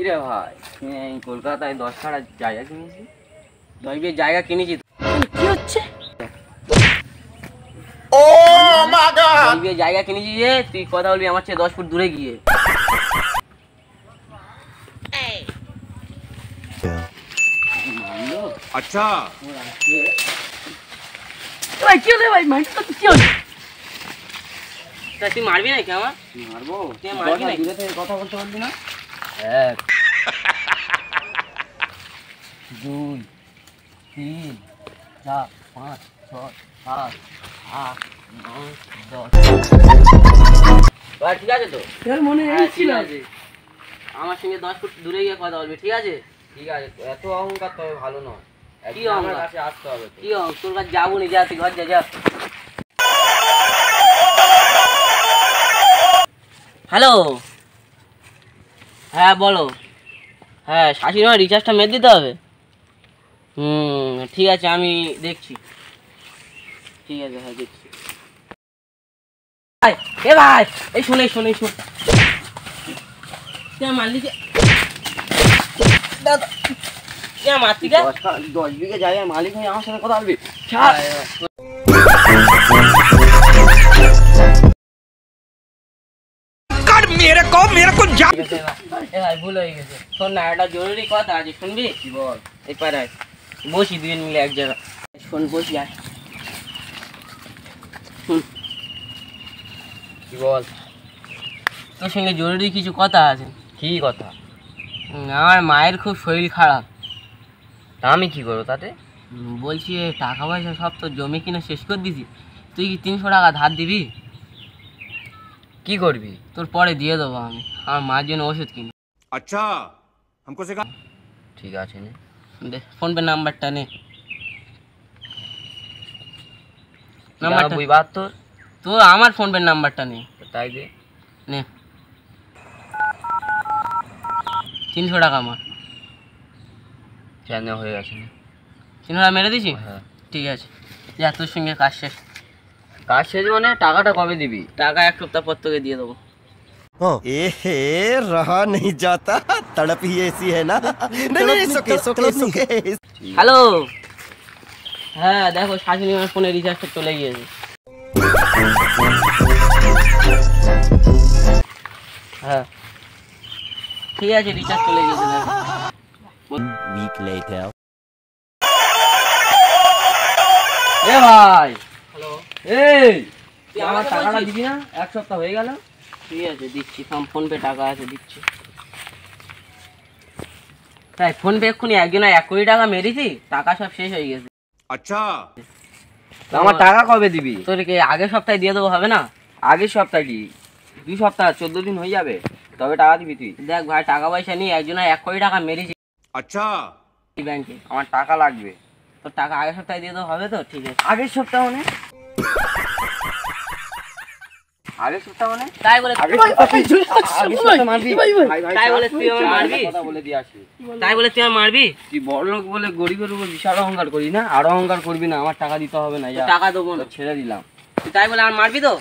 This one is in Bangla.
রে ভাই, কলকাতায় 10 কাঠা জায়গা কিনেছি, 10 বিঘে জায়গা কিনেছি। কি হচ্ছে? ও মা গড, 10 বিঘে জায়গা কিনেছি যে তুই কথা বলবি আমার চেয়ে 10 ফুট দূরে গিয়ে। अच्छा ভাই কি হলো ভাই? মাইন্ডটা কি হলো? তা তুই মারবি নাকি আমার? मारबो তুই মারবি নাকি? দূরে থেকে কথা বলতে পারবি না? 1 2 3 4 5 6 7 8 9 10। ভাই ঠিক আছে তো? তোর মনে হ্যাঁ, ছিল ঠিক আছে। আমার সঙ্গে 10 ফুট দূরে গিয়ে কথা বলবি, ঠিক আছে? ঠিক আছে, এত অহংকার তবে ভালো নয়। কি একদিন আমার অহংকার? কাছে আসতে হবে তো। কি তোর কাছে যাবো নি, যা তুই ঘর যা। হ্যালো, হ্যাঁ বলো। হ্যাঁ, শাশুড়িমার রিচার্জটা মেরে দিতে হবে। ঠিক আছে, আমি দেখছি। ঠিক আছে, হ্যাঁ দেখছি। এ ভাই, এই শোন। তুই মারলি যে দাদা, তুই মারতি কে? 10 বিঘে জায়গার মালিক হয়ে আমার সাথে কথা বলবি? এ ভাই, ভুল হয়ে গেছে। শোন না, একটা জরুরি কথা আছে, শুনবি? কি বল? এই পাড়ায় বসি দুজন মিলে এক জায়গায়। শোন, বসি আয়। কি বল? তোর সঙ্গে জরুরি কিছু কথা আছে। কি কথা? আমার মায়ের খুব শরীর খারাপ। তা আমি কি করবো তাতে? বলছি টাকা পয়সা সব তোর জমি কিনে শেষ করে দিছি, তুই কি 300 টাকা ধার দিবি? কি করবি? তোর পরে দিয়ে দেবো আমি, আমার মার জন্য ওষুধ কিনে। अच्छा हमको सिखा। ঠিক আছে, নে দে ফোনপে নাম্বারটা নে। নাম্বারটা 72। তো আমার ফোনপে নাম্বারটা নে। তাই দে। নে 300 টাকা আমার। জানা হয়ে গেছে। 300 টাকা মেরে দিছি? হ্যাঁ। ঠিক আছে, যা, তোর সঙ্গে কাজ শেষ। কাজ শেষ মানে টাকাটা কবে দিবি? টাকা 1 সপ্তাহ পর তোকে দিয়ে দেবো। रहा नहीं जाता, तड़प ही ऐसी है ना। नहीं, सुके। হ্যালো, হ্যাঁ দেখো, শাশুড়ি আমার ফোনে রিচার্জটা চলে গিয়েছে। হ্যাঁ ঠিক আছে, রিচার্জ চলে গিয়েছে দেখো। Week later. এ ভাই, হ্যালো, এই তুই আমার আমাকে টাকাটা বলছিস? দিবি না? 1 সপ্তাহ হয়ে গেল। ঠিক আছে দিচ্ছি, ফোনপে টাকা আছে, দিচ্ছি। তাই ফোনপে এক্ষুনি একজনের 1 কোটি টাকা মেরেছি, টাকা সব শেষ হয়ে গেছে। আচ্ছা, আমার টাকা কবে দিবি? তোর কি আগের সপ্তাহে দিয়ে দেবো, হবে না? আগের সপ্তাহ কি 2 সপ্তাহ 14 দিন হয়ে যাবে, তবে টাকা দিবি তুই? দেখ ভাই, টাকা পয়সা নিয়ে একজনের 1 কোটি টাকা মেরেছি আচ্ছা, ব্যাংকে। আমার টাকা লাগবে। তোর টাকা আগের সপ্তাহে দিয়ে দেবো, হবে তো? ঠিক আছে। আগের সপ্তাহ মানে? আগের সপ্তাহ মানে? তাই বলে আগের সপ্তাহ মারবি? তাই বলে তুই আমার মারবি? কথা বলে দিয়ে আসি। তাই বলে তুই আমার মারবি? তুই বড়লোক বলে গরিবের উপর বিশাল অহংকার করি না? আর অহংকার করবি না, আমার টাকা দিতে হবে না। যা, টাকা দেবো না, ছেড়ে দিলাম। তুই তাই বলে আমার মারবি তো?